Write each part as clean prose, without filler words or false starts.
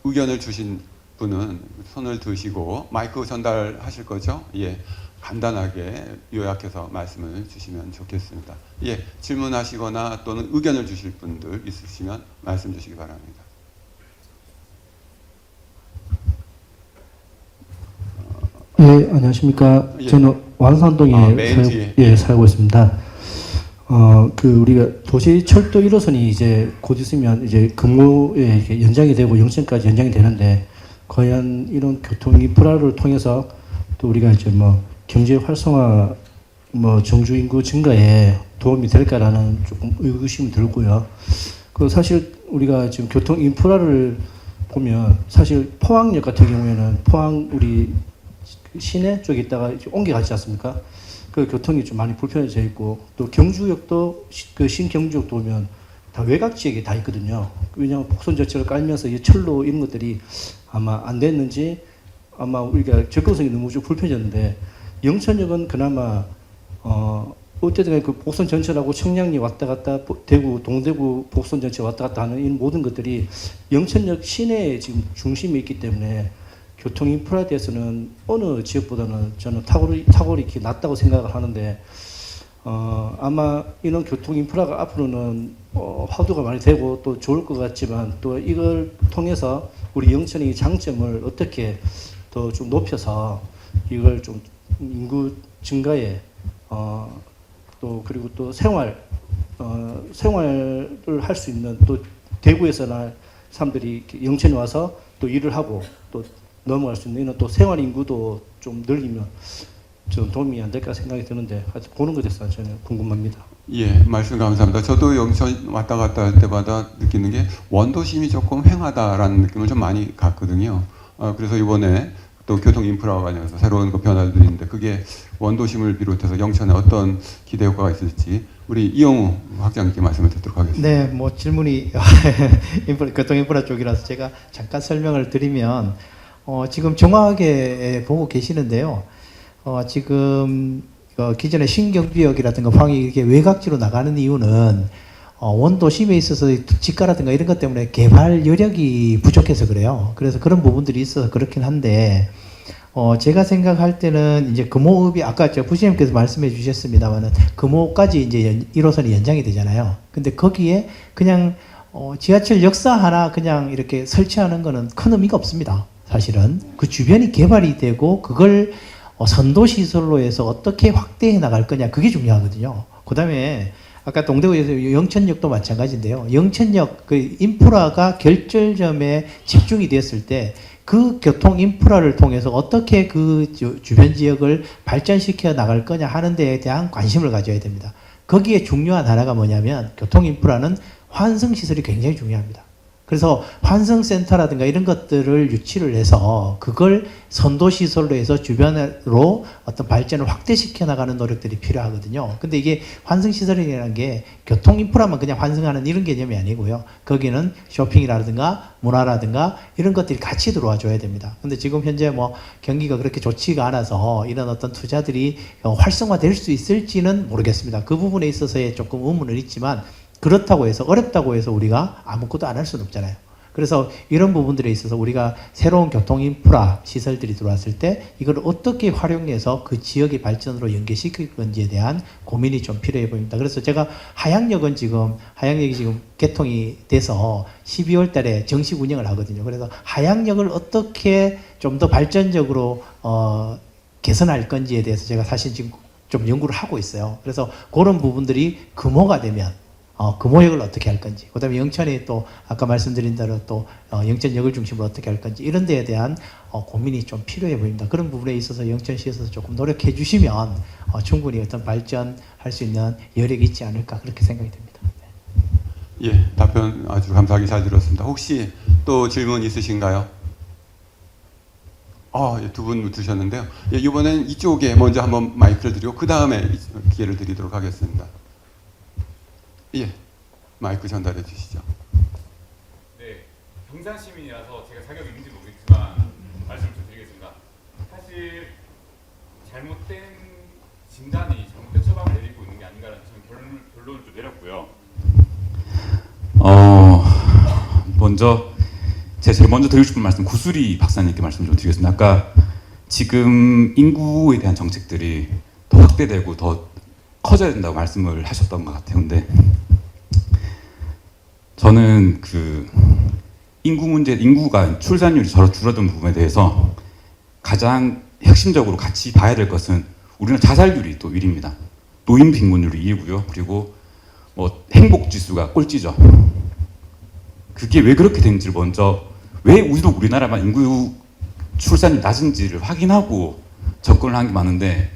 의견을 주신 분은 손을 드시고 마이크 전달하실 거죠? 예, 간단하게 요약해서 말씀을 주시면 좋겠습니다. 예, 질문하시거나 또는 의견을 주실 분들 있으시면 말씀 주시기 바랍니다. 예, 안녕하십니까. 예. 저는 왕산동에 살고 있습니다. 우리가 도시 철도 1호선이 이제 곧 있으면 이제 근무에 이렇게 연장이 되고 영천까지 연장이 되는데, 과연 이런 교통 인프라를 통해서 또 우리가 이제 뭐 경제 활성화, 뭐 정주 인구 증가에 도움이 될까라는 조금 의구심이 들고요. 사실 우리가 지금 교통 인프라를 보면 사실 포항역 같은 경우에는 포항 우리 시내 쪽에 있다가 옮겨가지 않습니까? 그 교통이 좀 많이 불편해져 있고, 또 경주역도 그 신경주역도 오면 다 외곽 지역에 다 있거든요. 왜냐하면 복선 자체를 깔면서 이 철로 이런 것들이 아마 안 됐는지 아마 우리가 접근성이 너무 좀 불편해졌는데, 영천역은 그나마 어쨌든 그 복선 전철하고 청량리 왔다 갔다 대구 동대구 복선 전철 왔다 갔다 하는 이 모든 것들이 영천역 시내에 지금 중심에 있기 때문에 교통 인프라에 대해서는 어느 지역보다는 저는 탁월이 이렇게 낮다고 생각을 하는데, 아마 이런 교통 인프라가 앞으로는 화두가 많이 되고 또 좋을 것 같지만, 또 이걸 통해서 우리 영천의 장점을 어떻게 더 좀 높여서 이걸 좀 인구 증가에 또 그리고 또 생활을 할 수 있는, 또 대구에서나 사람들이 영천에 와서 또 일을 하고 또 넘어갈 수 있는 이런 또 생활 인구도 좀 늘리면 좀 도움이 안 될까 생각이 드는데, 하여튼 그런 것에 대해서 저는 궁금합니다. 예, 말씀 감사합니다. 저도 영천 왔다 갔다 할 때마다 느끼는 게 원도심이 조금 횡하다라는 느낌을 좀 많이 갖거든요. 그래서 이번에 또 교통 인프라와 관련해서 새로운 변화들이 있는데, 그게 원도심을 비롯해서 영천에 어떤 기대 효과가 있을지 우리 이영우 학장님께 말씀을 듣도록 하겠습니다. 네, 뭐 질문이 교통 인프라 쪽이라서 제가 잠깐 설명을 드리면, 지금 정확하게 보고 계시는데요. 지금 기존의 신경주역이라든가 포항이 이렇게 외곽지로 나가는 이유는 원도심에 있어서 집가라든가 이런 것 때문에 개발 여력이 부족해서 그래요. 그래서 그런 부분들이 있어서 그렇긴 한데, 제가 생각할 때는 이제 금호읍이 아까 부시님께서 말씀해 주셨습니다만은 금호까지 이제 1호선이 연장이 되잖아요. 근데 거기에 그냥 지하철 역사 하나 그냥 이렇게 설치하는 거는 큰 의미가 없습니다. 사실은 그 주변이 개발이 되고 그걸 선도시설로 해서 어떻게 확대해 나갈 거냐, 그게 중요하거든요. 그 다음에 아까 동대구에서 영천역도 마찬가지인데요. 영천역 그 인프라가 결절점에 집중이 됐을 때 그 교통 인프라를 통해서 어떻게 그 주변 지역을 발전시켜 나갈 거냐 하는 데에 대한 관심을 가져야 됩니다. 거기에 중요한 하나가 뭐냐면, 교통 인프라는 환승시설이 굉장히 중요합니다. 그래서 환승센터라든가 이런 것들을 유치를 해서 그걸 선도시설로 해서 주변으로 어떤 발전을 확대시켜 나가는 노력들이 필요하거든요. 근데 이게 환승시설이라는 게 교통인프라만 그냥 환승하는 이런 개념이 아니고요. 거기는 쇼핑이라든가 문화라든가 이런 것들이 같이 들어와 줘야 됩니다. 근데 지금 현재 뭐 경기가 그렇게 좋지가 않아서 이런 어떤 투자들이 활성화될 수 있을지는 모르겠습니다. 그 부분에 있어서의 조금 의문은 있지만, 그렇다고 해서 어렵다고 해서 우리가 아무것도 안 할 수는 없잖아요. 그래서 이런 부분들에 있어서 우리가 새로운 교통 인프라 시설들이 들어왔을 때 이걸 어떻게 활용해서 그 지역의 발전으로 연계시킬 건지에 대한 고민이 좀 필요해 보입니다. 그래서 제가 하양역이 지금 개통이 돼서 12월 달에 정식 운영을 하거든요. 그래서 하양역을 어떻게 좀 더 발전적으로 개선할 건지에 대해서 제가 사실 지금 좀 연구를 하고 있어요. 그래서 그런 부분들이 금호가 되면 금호역을 어떻게 할 건지, 그 다음에 영천이 또 아까 말씀드린 대로 또 영천역을 중심으로 어떻게 할 건지, 이런 데에 대한 고민이 좀 필요해 보입니다. 그런 부분에 있어서 영천시에서 조금 노력해 주시면 충분히 어떤 발전할 수 있는 여력이 있지 않을까, 그렇게 생각이 됩니다. 예, 답변 아주 감사하게 잘 들었습니다. 혹시 또 질문 있으신가요? 예, 두 분 주셨는데요. 예, 이번엔 이쪽에 먼저 한번 마이크를 드리고 그 다음에 기회를 드리도록 하겠습니다. 예, 마이크 전달해 주시죠. 네, 경산 시민이라서 제가 자격이 있는지 모르겠지만 말씀을 좀 드리겠습니다. 사실 잘못된 진단이 잘못된 처방을 내리고 있는 게 아닌가라는 결론을 좀 내렸고요. 먼저 제가 제일 먼저 드리고 싶은 말씀 구수리 박사님께 말씀 좀 드리겠습니다. 아까 지금 인구에 대한 정책들이 더 확대되고 더 커져야 된다고 말씀을 하셨던 것 같아요. 근데 저는 그 인구가 출산율이 줄어든 부분에 대해서 가장 핵심적으로 같이 봐야 될 것은 우리는 자살률이 또 1위입니다. 노인 빈곤율이 2위고요. 그리고 뭐 행복 지수가 꼴찌죠. 그게 왜 그렇게 된지를 먼저 왜 우리나라만 인구 출산이 낮은지를 확인하고 접근을 한 게 많은데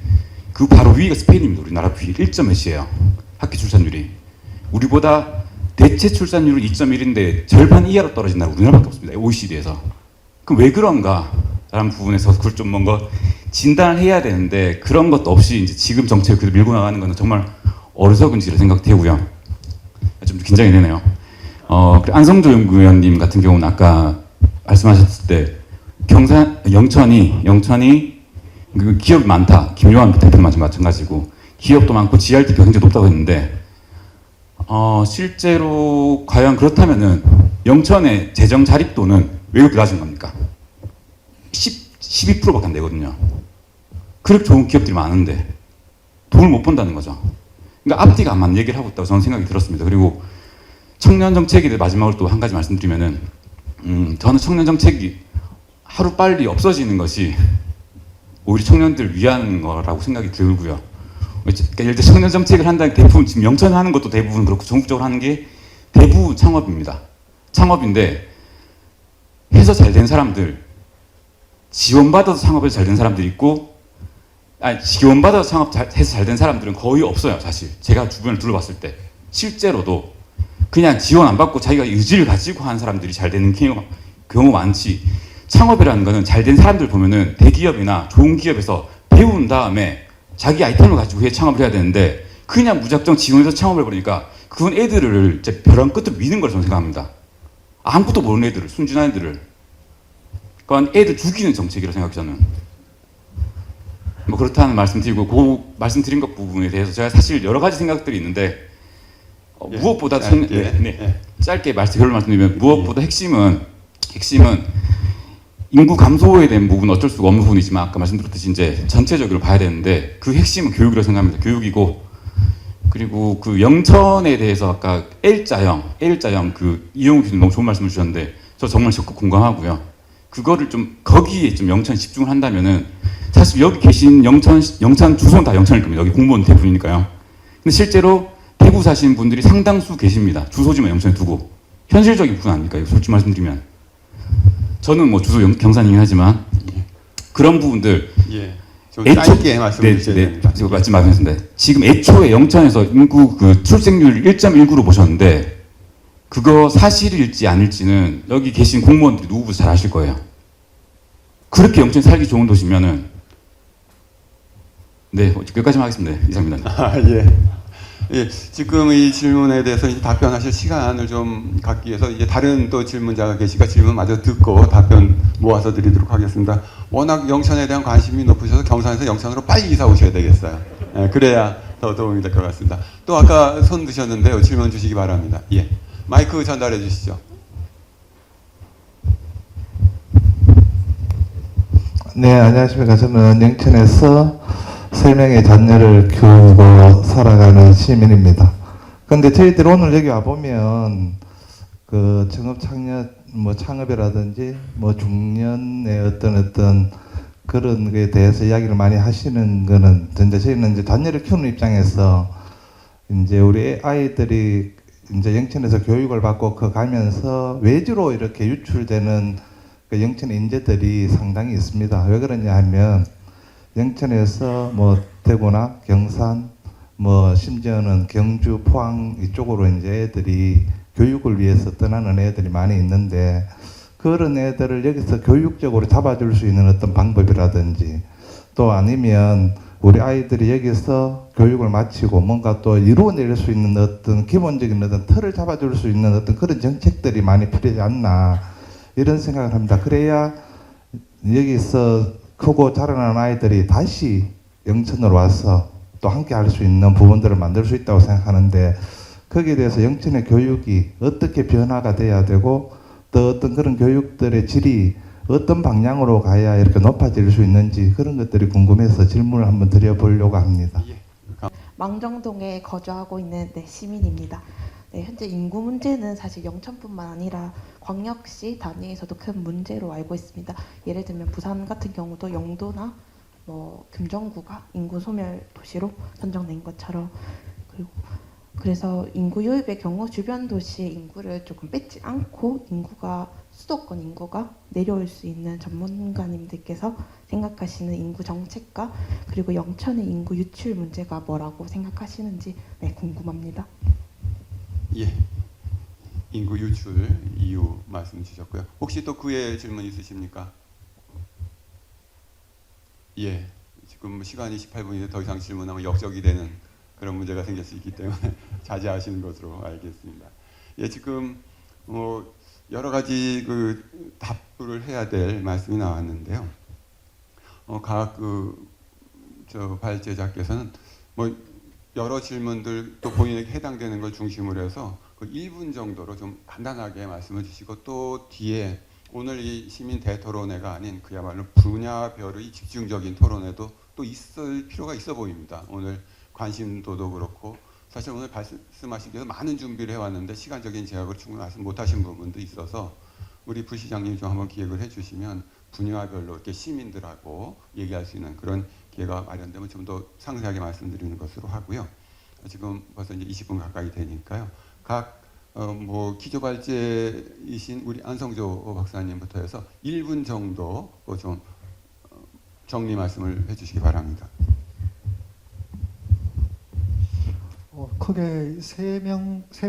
그 바로 위가 스페인입니다. 우리나라 위 1점 몇이에요. 학기 출산율이. 우리보다 대체 출산율은 2.1인데 절반 이하로 떨어진 나라 우리나라밖에 없습니다. OECD에서. 그럼 왜 그런가? 라는 부분에서 그걸 좀 뭔가 진단을 해야 되는데 그런 것도 없이 이제 지금 정책을 그대로 밀고 나가는 것은 정말 어리석은 짓이라 생각되고요. 좀 긴장이 되네요. 그리고 안성조 연구위원님 같은 경우는 아까 말씀하셨을 때 영천이 그 기업이 많다. 김요한 대표도 마찬가지고 기업도 많고 GRDP가 굉장히 높다고 했는데 실제로 과연 그렇다면은 영천의 재정 자립도는 왜 그렇게 낮은 겁니까? 12%밖에 안 되거든요. 그렇게 좋은 기업들이 많은데 돈을 못 번다는 거죠. 그러니까 앞뒤가 안 맞는 얘기를 하고 있다고 저는 생각이 들었습니다. 그리고 청년 정책에 대해 마지막으로 또 한 가지 말씀드리면은 저는 청년 정책이 하루 빨리 없어지는 것이 오히려 청년들 위한 거라고 생각이 들고요. 그러니까 예를 들어 청년 정책을 한다는 대부분 지금 영천 하는 것도 대부분 그렇고 전국적으로 하는 게 대부분 창업입니다. 창업인데 해서 잘 된 사람들 지원받아서 창업해서 잘 된 사람들이 있고 지원받아서 창업해서 잘 된 사람들은 거의 없어요. 사실 제가 주변을 둘러봤을 때 실제로도 그냥 지원 안 받고 자기가 의지를 가지고 하는 사람들이 잘 되는 경우 많지. 창업이라는 거는 잘 된 사람들 보면은 대기업이나 좋은 기업에서 배운 다음에 자기 아이템을 가지고 해 창업을 해야 되는데 그냥 무작정 지원해서 창업을 해버리니까 그건 애들을 이제 벼랑 끝으로 미는 걸 저는 생각합니다. 아무것도 모르는 애들을, 순진한 애들을. 그러니까 애들 죽이는 정책이라고 생각해요, 저는. 뭐 그렇다는 말씀드리고 그 말씀드린 것 부분에 대해서 제가 사실 여러 가지 생각들이 있는데 무엇보다 짧게 결론 말씀드리면 무엇보다 핵심은 인구 감소에 대한 부분은 어쩔 수가 없는 부분이지만 아까 말씀드렸듯이 이제 전체적으로 봐야 되는데 그 핵심은 교육이라고 생각합니다. 교육이고 그리고 그 영천에 대해서 아까 L자형 그 이용우 교수님 너무 좋은 말씀을 주셨는데 저 정말 적극 공감하고요. 그거를 좀 거기에 좀 영천 집중을 한다면은 사실 여기 계신 영천 주소는 다 영천일 겁니다. 여기 공무원 대부분이니까요. 근데 실제로 대구 사시는 분들이 상당수 계십니다. 주소지만 영천에 두고 현실적인 부분 아닙니까? 솔직히 말씀드리면 저는 뭐 주소 경산이긴 하지만 그런 부분들 좀 짧게 말씀해 주셔야 됩니다. 지금 말씀하셨는데 지금 애초에 영천에서 인구 그 출생률 1.19로 보셨는데 그거 사실일지 아닐지는 여기 계신 공무원들이 누구보다 잘 아실 거예요. 그렇게 영천에 살기 좋은 도시면은 여기까지만 하겠습니다. 이상입니다. 예, 지금 이 질문에 대해서 이제 답변하실 시간을 좀 갖기 위해서 이제 다른 또 질문자가 계시니까 질문 마저 듣고 답변 모아서 드리도록 하겠습니다. 워낙 영천에 대한 관심이 높으셔서 경산에서 영천으로 빨리 이사 오셔야 되겠어요. 예, 그래야 더 도움이 될 것 같습니다. 또 아까 손 드셨는데요. 질문 주시기 바랍니다. 예, 마이크 전달해 주시죠. 네, 안녕하십니까. 저는 영천에서 3명의 자녀를 키우고 살아가는 시민입니다. 그런데 저희들 오늘 여기 와보면 그 청업 창업이라든지 중년의 어떤 그런 거에 대해서 이야기를 많이 하시는 거는 근데 저희는 이제 자녀를 키우는 입장에서 이제 우리 아이들이 이제 영천에서 교육을 받고 가면서 외주로 이렇게 유출되는 그 영천의 인재들이 상당히 있습니다. 왜 그러냐 하면 영천에서 대구나 경산 심지어는 경주, 포항 이쪽으로 이제 애들이 교육을 위해서 떠나는 애들이 많이 있는데 그런 애들을 여기서 교육적으로 잡아줄 수 있는 어떤 방법이라든지 또 아니면 우리 아이들이 여기서 교육을 마치고 뭔가 또 이루어낼 수 있는 어떤 기본적인 어떤 틀을 잡아줄 수 있는 어떤 그런 정책들이 많이 필요하지 않나 이런 생각을 합니다. 그래야 여기서 크고 자라나는 아이들이 다시 영천으로 와서 또 함께 할 수 있는 부분들을 만들 수 있다고 생각하는데 거기에 대해서 영천의 교육이 어떻게 변화가 돼야 되고 또 어떤 그런 교육들의 질이 어떤 방향으로 가야 이렇게 높아질 수 있는지 그런 것들이 궁금해서 질문을 한번 드려보려고 합니다. 예. 망정동에 거주하고 있는 시민입니다. 네, 현재 인구 문제는 사실 영천뿐만 아니라 광역시 단위에서도 큰 문제로 알고 있습니다. 예를 들면 부산 같은 경우도 영도나 금정구가 인구 소멸 도시로 선정된 것처럼, 그래서 인구 유입의 경우 주변 도시의 인구를 조금 뺏지 않고 수도권 인구가 내려올 수 있는 전문가님들께서 생각하시는 인구 정책과 그리고 영천의 인구 유출 문제가 뭐라고 생각하시는지 궁금합니다. 예. 인구 유출 이유 말씀 주셨고요. 혹시 또 그외 질문 있으십니까? 예. 지금 시간이 18분인데 더 이상 질문하면 역적이 되는 그런 문제가 생길 수 있기 때문에 자제하시는 것으로 알겠습니다. 예, 지금 여러 가지 답을 해야 될 말씀이 나왔는데요. 각 발제자께서는 여러 질문들 또 본인에게 해당되는 걸 중심으로 해서 1분 정도로 좀 간단하게 말씀을 주시고, 또 뒤에 오늘 이 시민 대토론회가 아닌 그야말로 분야별의 집중적인 토론회도 또 있을 필요가 있어 보입니다. 오늘 관심도도 그렇고, 사실 오늘 말씀하신 데서 많은 준비를 해왔는데 시간적인 제약을 충분히 말씀 못하신 부분도 있어서 우리 부시장님 좀 한번 기획을 해주시면 분야별로 이렇게 시민들하고 얘기할 수 있는 그런 기회가 마련되면 좀 더 상세하게 말씀드리는 것으로 하고요. 지금 벌써 이제 20분 가까이 되니까요. 각 기조발제이신 우리 안성조 박사님부터 해서 1분 정도 좀 정리 말씀을 해주시기 바랍니다. 크게 세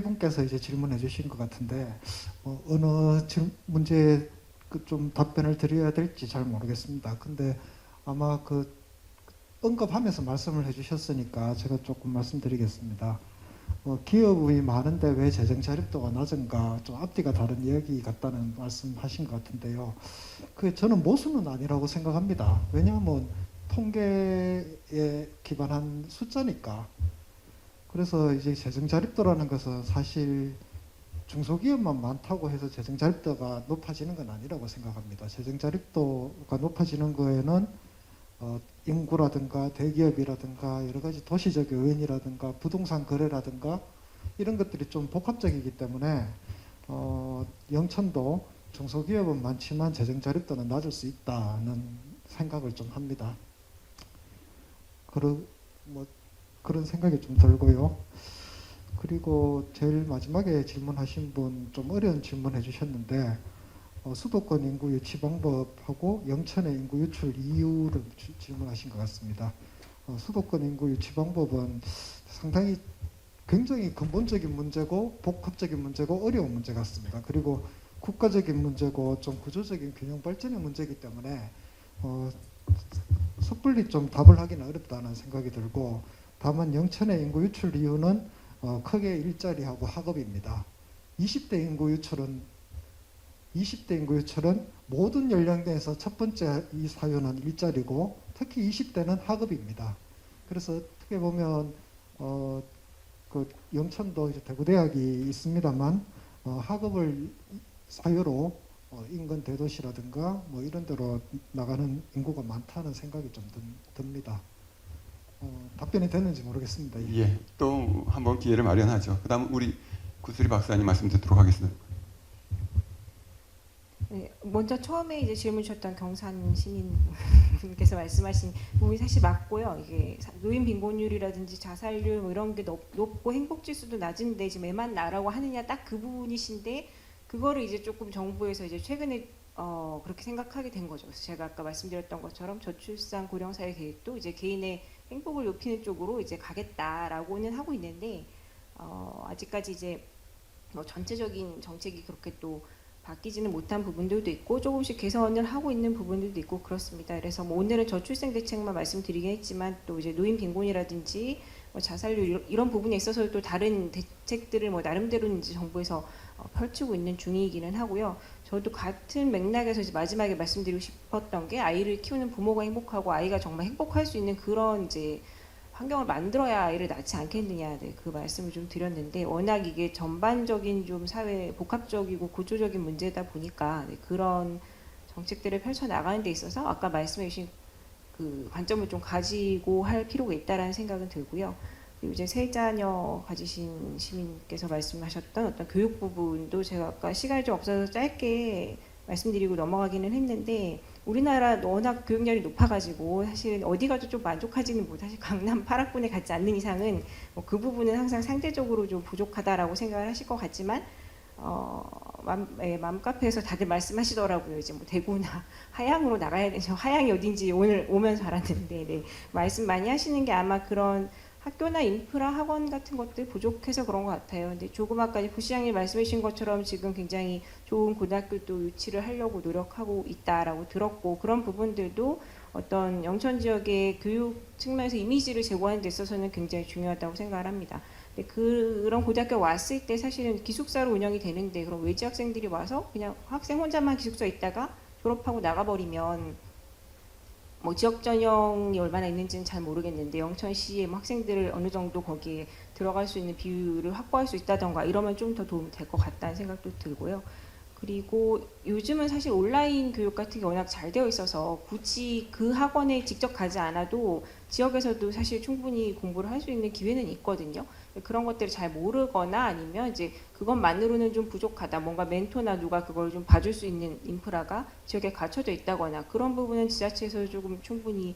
분께서 이제 질문해 주신 것 같은데 어느 문제에 좀 답변을 드려야 될지 잘 모르겠습니다. 근데 아마 언급하면서 말씀을 해주셨으니까 제가 조금 말씀드리겠습니다. 기업이 많은데 왜 재정 자립도가 낮은가, 좀 앞뒤가 다른 이야기 같다는 말씀하신 것 같은데요. 저는 모순은 아니라고 생각합니다. 왜냐하면 통계에 기반한 숫자니까. 그래서 이제 재정 자립도라는 것은 사실 중소기업만 많다고 해서 재정 자립도가 높아지는 건 아니라고 생각합니다. 재정 자립도가 높아지는 거에는 인구라든가 대기업이라든가 여러 가지 도시적 요인이라든가 부동산 거래라든가 이런 것들이 좀 복합적이기 때문에 영천도 중소기업은 많지만 재정 자립도는 낮을 수 있다는 생각을 좀 합니다. 그런 생각이 좀 들고요. 그리고 제일 마지막에 질문하신 분 좀 어려운 질문 해주셨는데 수도권 인구 유치 방법하고 영천의 인구 유출 이유를 질문하신 것 같습니다. 수도권 인구 유치 방법은 상당히 굉장히 근본적인 문제고 복합적인 문제고 어려운 문제 같습니다. 그리고 국가적인 문제고 좀 구조적인 균형 발전의 문제이기 때문에 섣불리 좀 답을 하기는 어렵다는 생각이 들고, 다만 영천의 인구 유출 이유는 크게 일자리하고 학업입니다. 20대 인구 유출은 모든 연령대에서 첫 번째 이 사유는 일자리고 특히 20대는 학업입니다. 그래서 어떻게 보면 영천도 이제 대구대학이 있습니다만 학업을 사유로 인근 대도시라든가 이런 데로 나가는 인구가 많다는 생각이 좀 듭니다. 답변이 됐는지 모르겠습니다. 예, 또 한번 기회를 마련하죠. 그다음 우리 구슬이 박사님 말씀 듣도록 하겠습니다. 네, 먼저 처음에 이제 질문 주셨던 경산 시민분께서 말씀하신 부분이 사실 맞고요. 이게 노인 빈곤율이라든지 자살률 이런 게 높고 행복 지수도 낮은데 지금 애만 낳으라고 하느냐, 딱 그 부분이신데 그거를 이제 조금 정부에서 이제 최근에 그렇게 생각하게 된 거죠. 그래서 제가 아까 말씀드렸던 것처럼 저출산 고령 사회 계획도 이제 개인의 행복을 높이는 쪽으로 이제 가겠다라고는 하고 있는데 아직까지 이제 전체적인 정책이 그렇게 또 바뀌지는 못한 부분들도 있고 조금씩 개선을 하고 있는 부분들도 있고 그렇습니다. 그래서 오늘은 저출생 대책만 말씀드리긴 했지만 또 이제 노인 빈곤이라든지 자살률 이런 부분에 있어서 또 다른 대책들을 나름대로는 이제 정부에서 펼치고 있는 중이기는 하고요. 저도 같은 맥락에서 이제 마지막에 말씀드리고 싶었던 게 아이를 키우는 부모가 행복하고 아이가 정말 행복할 수 있는 그런 이제 환경을 만들어야 아이를 낳지 않겠느냐, 네, 그 말씀을 좀 드렸는데, 워낙 이게 전반적인 좀 사회 복합적이고 구조적인 문제다 보니까 네, 그런 정책들을 펼쳐 나가는 데 있어서 아까 말씀해 주신 그 관점을 좀 가지고 할 필요가 있다라는 생각은 들고요. 그리고 이제 세 자녀 가지신 시민께서 말씀하셨던 어떤 교육 부분도 제가 아까 시간이 좀 없어서 짧게 말씀드리고 넘어가기는 했는데, 우리나라 워낙 교육열이 높아가지고 사실 어디 가도 좀 만족하지는 못, 사실 강남 8학군에 가지 않는 이상은 그 부분은 항상 상대적으로 좀 부족하다라고 생각을 하실 것 같지만, 맘카페에서 다들 말씀하시더라고요. 이제 뭐 대구나 하양으로 나가야 되죠. 하양이 어딘지 오늘 오면서 알았는데, 네, 말씀 많이 하시는 게 아마 그런 학교나 인프라, 학원 같은 것들 부족해서 그런 것 같아요. 근데 조금 아까 부시장님 말씀해 주신 것처럼 지금 굉장히 좋은 고등학교도 유치를 하려고 노력하고 있다라고 들었고, 그런 부분들도 어떤 영천 지역의 교육 측면에서 이미지를 제고하는 데 있어서는 굉장히 중요하다고 생각을 합니다. 근데 그런 고등학교 왔을 때 사실은 기숙사로 운영이 되는데, 그럼 외지 학생들이 와서 그냥 학생 혼자만 기숙사에 있다가 졸업하고 나가버리면 뭐 지역 전형이 얼마나 있는지는 잘 모르겠는데, 영천시의 뭐 학생들을 어느 정도 거기에 들어갈 수 있는 비율을 확보할 수 있다던가 이러면 좀 더 도움이 될 것 같다는 생각도 들고요. 그리고 요즘은 사실 온라인 교육 같은 게 워낙 잘 되어 있어서 굳이 그 학원에 직접 가지 않아도 지역에서도 사실 충분히 공부를 할 수 있는 기회는 있거든요. 그런 것들을 잘 모르거나 아니면 이제 그것만으로는 좀 부족하다, 뭔가 멘토나 누가 그걸 좀 봐줄 수 있는 인프라가 지역에 갖춰져 있다거나, 그런 부분은 지자체에서 조금 충분히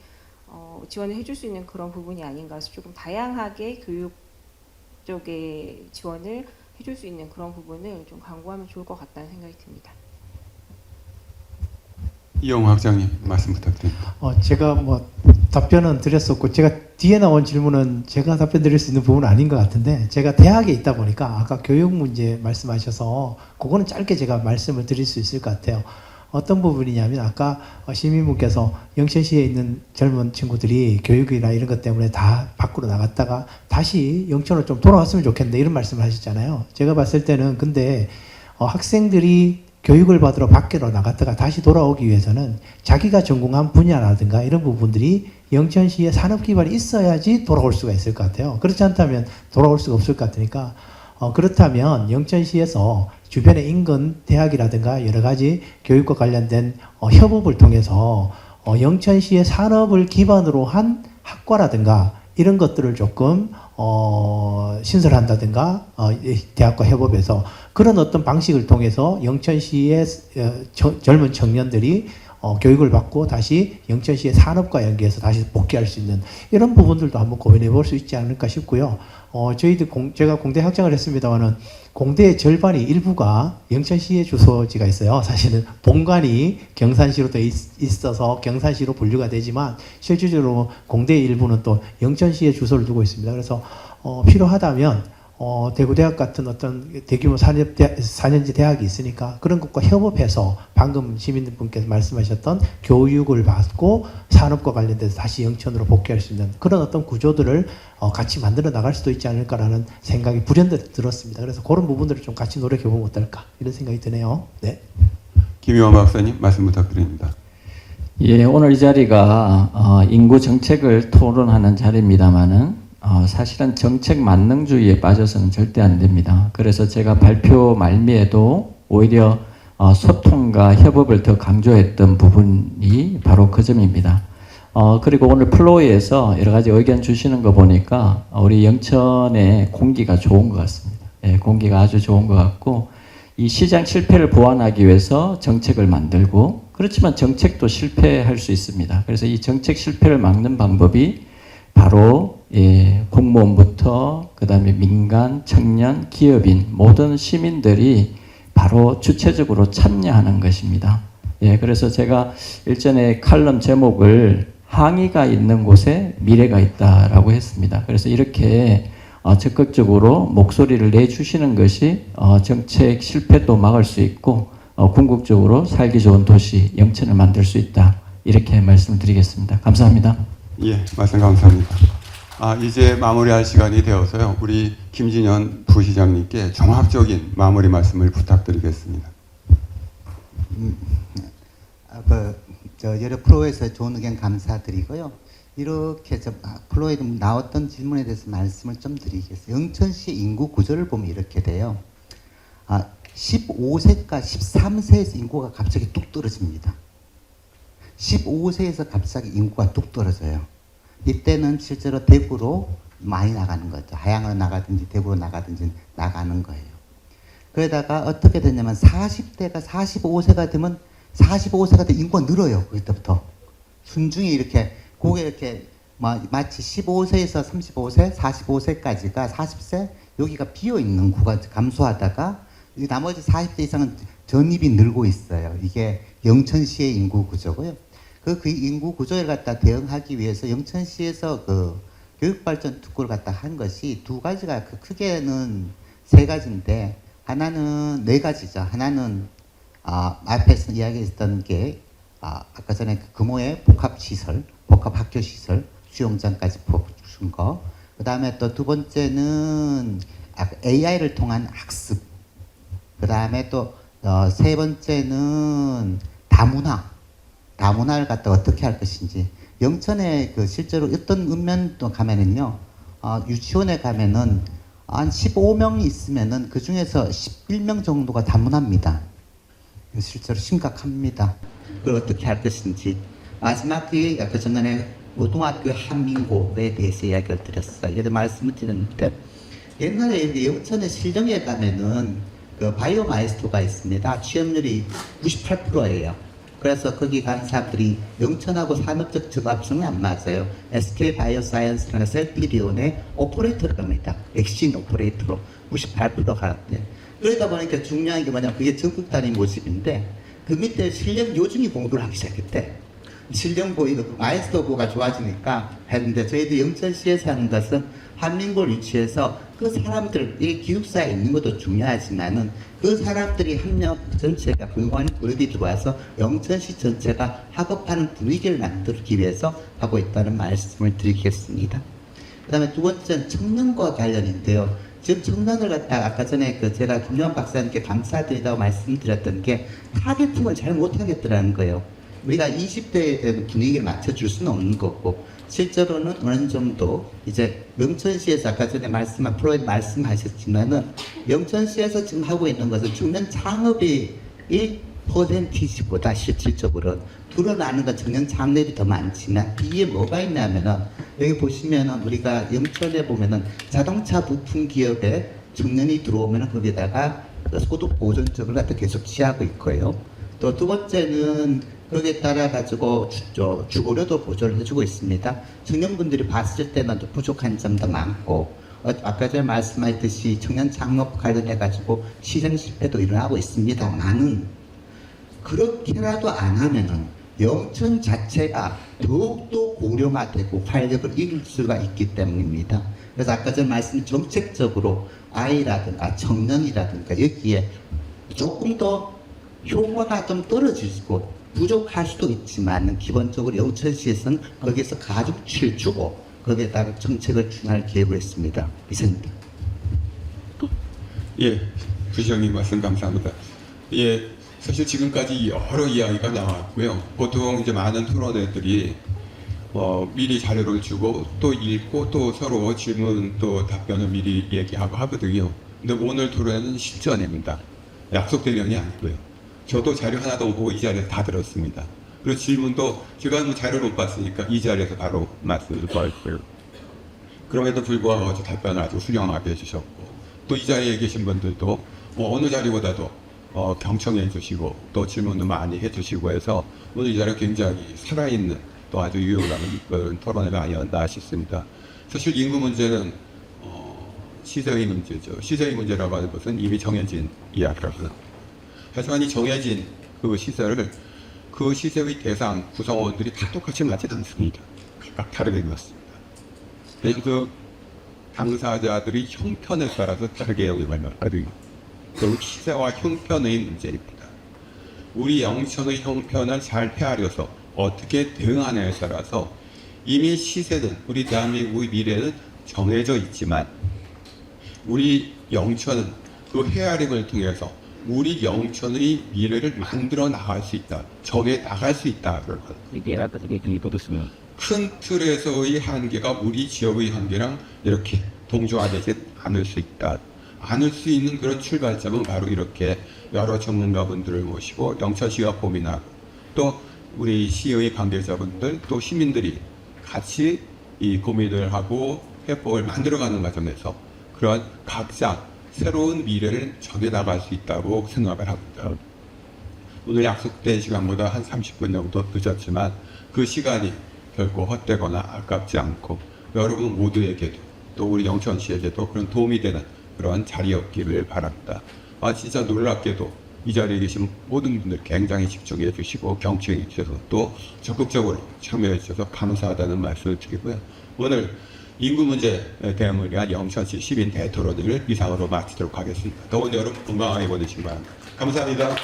지원을 해줄 수 있는 그런 부분이 아닌가 해서 조금 다양하게 교육 쪽에 지원을 해줄 수 있는 그런 부분을 좀 강구하면 좋을 것 같다는 생각이 듭니다. 이영호 학장님 말씀 부탁드립니다. 제가 뭐 답변은 드렸었고, 제가 뒤에 나온 질문은 제가 답변 드릴 수 있는 부분은 아닌 것 같은데, 제가 대학에 있다 보니까 아까 교육 문제 말씀하셔서 그거는 짧게 제가 말씀을 드릴 수 있을 것 같아요. 어떤 부분이냐면, 아까 시민분께서 영천시에 있는 젊은 친구들이 교육이나 이런 것 때문에 다 밖으로 나갔다가 다시 영천으로 좀 돌아왔으면 좋겠는데 이런 말씀을 하셨잖아요. 제가 봤을 때는 근데 학생들이 교육을 받으러 밖으로 나갔다가 다시 돌아오기 위해서는 자기가 전공한 분야라든가 이런 부분들이 영천시에 산업 기반이 있어야지 돌아올 수가 있을 것 같아요. 그렇지 않다면 돌아올 수가 없을 것 같으니까, 그렇다면 영천시에서 주변의 인근 대학이라든가 여러 가지 교육과 관련된 협업을 통해서 영천시의 산업을 기반으로 한 학과라든가 이런 것들을 조금 신설한다든가 대학과 협업해서 그런 어떤 방식을 통해서 영천시의 젊은 청년들이 교육을 받고 다시 영천시의 산업과 연계해서 다시 복귀할 수 있는 이런 부분들도 한번 고민해 볼 수 있지 않을까 싶고요. 저희들 제가 공대 학장을 했습니다만은 공대의 절반이 일부가 영천시의 주소지가 있어요. 사실은 본관이 경산시로 돼 있어서 경산시로 분류가 되지만 실질적으로 공대의 일부는 또 영천시의 주소를 두고 있습니다. 그래서 필요하다면 대구대학 같은 어떤 대규모 4년제 대학이 있으니까 그런 것과 협업해서 방금 시민분께서 말씀하셨던 교육을 받고 산업과 관련돼서 다시 영천으로 복귀할 수 있는 그런 어떤 구조들을 같이 만들어 나갈 수도 있지 않을까라는 생각이 불현듯 들었습니다. 그래서 그런 부분들을 좀 같이 노력해 보면 어떨까 이런 생각이 드네요. 네. 김효원 박사님 말씀 부탁드립니다. 예, 오늘 이 자리가 인구 정책을 토론하는 자리입니다만은 사실은 정책 만능주의에 빠져서는 절대 안 됩니다. 그래서 제가 발표 말미에도 오히려 소통과 협업을 더 강조했던 부분이 바로 그 점입니다. 그리고 오늘 플로어에서 여러 가지 의견 주시는 거 보니까 우리 영천의 공기가 좋은 것 같습니다. 예, 공기가 아주 좋은 것 같고 이 시장 실패를 보완하기 위해서 정책을 만들고 그렇지만 정책도 실패할 수 있습니다. 그래서 이 정책 실패를 막는 방법이 바로 공무원부터 그 다음에 민간, 청년, 기업인 모든 시민들이 바로 주체적으로 참여하는 것입니다. 그래서 제가 일전에 칼럼 제목을 항의가 있는 곳에 미래가 있다라고 했습니다. 그래서 이렇게 적극적으로 목소리를 내주시는 것이 정책 실패도 막을 수 있고 궁극적으로 살기 좋은 도시 영천을 만들 수 있다. 이렇게 말씀을 드리겠습니다. 감사합니다. 예, 말씀 감사합니다. 이제 마무리할 시간이 되어서요. 우리 김진현 부시장님께 종합적인 마무리 말씀을 부탁드리겠습니다. 여러 프로에서 좋은 의견 감사드리고요. 이렇게 좀 앞으로 나왔던 질문에 대해서 말씀을 좀 드리겠어요. 영천시 인구 구조를 보면 이렇게 돼요. 15세가 13세에서 인구가 갑자기 뚝 떨어집니다. 15세에서 갑자기 인구가 뚝 떨어져요. 이때는 실제로 대구로 많이 나가는 거죠. 하양으로 나가든지 대구로 나가든지 나가는 거예요. 그러다가 어떻게 되냐면 40대가 45세가 되면 45세가 돼 인구가 늘어요. 그때부터 순중히 이렇게 고개 이렇게 마치 15세에서 35세, 45세까지가 40세 여기가 비어 있는 구가 감소하다가 나머지 40대 이상은 전입이 늘고 있어요. 이게 영천시의 인구 구조고요. 그 인구 구조를 갖다 대응하기 위해서 영천시에서 그 교육발전 특구를 갖다 한 것이 두 가지가 크게는 세 가지인데 하나는 네 가지죠. 하나는 앞에서 이야기했던 게 아까 전에 그 금호의 복합시설, 복합학교시설, 수영장까지 준 거. 그 다음에 또 두 번째는 AI를 통한 학습. 그 다음에 또 세 번째는 다문화를 갖다 어떻게 할 것인지. 영천에 그 실제로 어떤 읍면도 가면은요, 유치원에 가면은 한 15명이 있으면은 그 중에서 11명 정도가 다문화입니다. 실제로 심각합니다. 그걸 어떻게 할 것인지. 마지막에 아까 전에 고등학교 한민고에 대해서 이야기를 드렸어요. 예를 말씀을 드렸는데 옛날에 영천의 실정에 가면은 그 바이오 마이스터가 있습니다. 취업률이 98%예요. 그래서 거기 간 사람들이 영천하고 산업적 적합성이 안 맞아요. SK 바이오사이언스라는 셀피리온의 오퍼레이터를 합니다. 백신 오퍼레이터로 98% 가는데 그러다 보니까 중요한 게 뭐냐면 그게 전국 단위 모집인데 그 밑에 실력 요준이 공부를 하기 시작했대. 실력 보이고 마이스터고가 좋아지니까 했는데 저희도 영천시에서 하는 것은 한민고를 유치해서 그 사람들, 이 기숙사에 있는 것도 중요하지만은 그 사람들이 학력 전체가 분관이 그룹이 들어와서 영천시 전체가 학업하는 분위기를 만들기 위해서 하고 있다는 말씀을 드리겠습니다. 그 다음에 두 번째는 청년과 관련인데요. 지금 청년을 갖다가 아까 전에 제가 김yohan 박사님께 감사드리다고 말씀드렸던 게 타겟팅을 잘 못하겠더라는 거예요. 우리가 20대에 대한 분위기를 맞춰줄 수는 없는 거고 실제로는 어느 정도 이제 영천시에서 아까 전에 프로에 말씀하셨지만은 영천시에서 지금 하고 있는 것은 청년 창업이 1%보다 실질적으로 드러나는 건 청년 창업이 더 많지만 이게 뭐가 있냐면은 여기 보시면은 우리가 영천에 보면은 자동차 부품 기업에 청년이 들어오면은 거기다가 소득 보존적을 갖다 계속 취하고 있고요. 또 두 번째는 거기에 따라 가지고 주거료도 보조를 해주고 있습니다. 청년분들이 봤을 때는 좀 부족한 점도 많고 아까 전에 말씀하셨듯이 청년 창업 관련해 가지고 시장 실패도 일어나고 있습니다만은 그렇게라도 안 하면은 영천 자체가 더욱더 고령화되고 활력을 잃을 수가 있기 때문입니다. 그래서 아까 전에 말씀 정책적으로 아이라든가 청년이라든가 여기에 조금 더 효과가 좀 떨어지고 부족할 수도 있지만 기본적으로 영천시에서는 거기에서 가중치를 주고 거기에다가 정책을 준할 계획을 했습니다. 이상입니다. 예, 부시장님 말씀 감사합니다. 예, 사실 지금까지 여러 이야기가 나왔고요. 보통 이제 많은 토론회들이 미리 자료를 주고 또 읽고 또 서로 질문 또 답변을 미리 얘기하고 하거든요. 근데 오늘 토론회는 실전입니다. 약속대면이 아니고요. 저도 자료 하나도 못 보고 이 자리에서 다 들었습니다. 그리고 질문도 제가 자료를 못 봤으니까 이 자리에서 바로 말씀을 드렸고요. 그럼에도 불구하고 답변을 아주 훌륭하게 해주셨고 또 이 자리에 계신 분들도 어느 자리보다도 경청해 주시고 또 질문도 많이 해주시고 해서 오늘 이 자리가 굉장히 살아있는 또 아주 유용한 그런 토론회가 아니었나 싶습니다. 사실 인구 문제는 시세의 문제죠. 시세의 문제라고 하는 것은 이미 정해진 이야기라고요. 하지만 이 정해진 그 시세를 그 시세의 대상 구성원들이 다 똑같이 맞지 않습니다. 각각 다르게 맞습니다. 그래서 그 당사자들이 형편에 따라서 다르게 여기만 하거든요. 그 시세와 형편의 문제입니다. 우리 영천의 형편을 잘 헤아려서 어떻게 대응하느냐에 따라서 이미 시세는 우리 대한민국의 미래는 정해져 있지만 우리 영천은 그 헤아림을 통해서 우리 영천의 미래를 만들어 나갈 수 있다. 정해 나갈 수 있다. 큰 틀에서의 한계가 우리 지역의 한계랑 이렇게 동조화되지 않을 수 있다. 않을 수 있는 그런 출발점은 바로 이렇게 여러 전문가분들을 모시고 영천시가 고민하고 또 우리 시의 관계자분들 또 시민들이 같이 이 고민을 하고 해법을 만들어가는 과정에서 그런 각자 새로운 미래를 정해나갈 수 있다고 생각을 합니다. 오늘 약속된 시간보다 한 30분 정도 늦었지만 그 시간이 결코 헛되거나 아깝지 않고 여러분 모두에게도 또 우리 영천시에게도 그런 도움이 되는 그런 자리였기를 바랍니다. 진짜 놀랍게도 이 자리에 계신 모든 분들 굉장히 집중해 주시고 경청해 주셔서 또 적극적으로 참여해 주셔서 감사하다는 말씀을 드리고요. 오늘 인구 문제 대응을 위한 영천시 시민 대토론을 이상으로 마치도록 하겠습니다. 더운 여름 건강하게 보내시기 바랍니다. 감사합니다.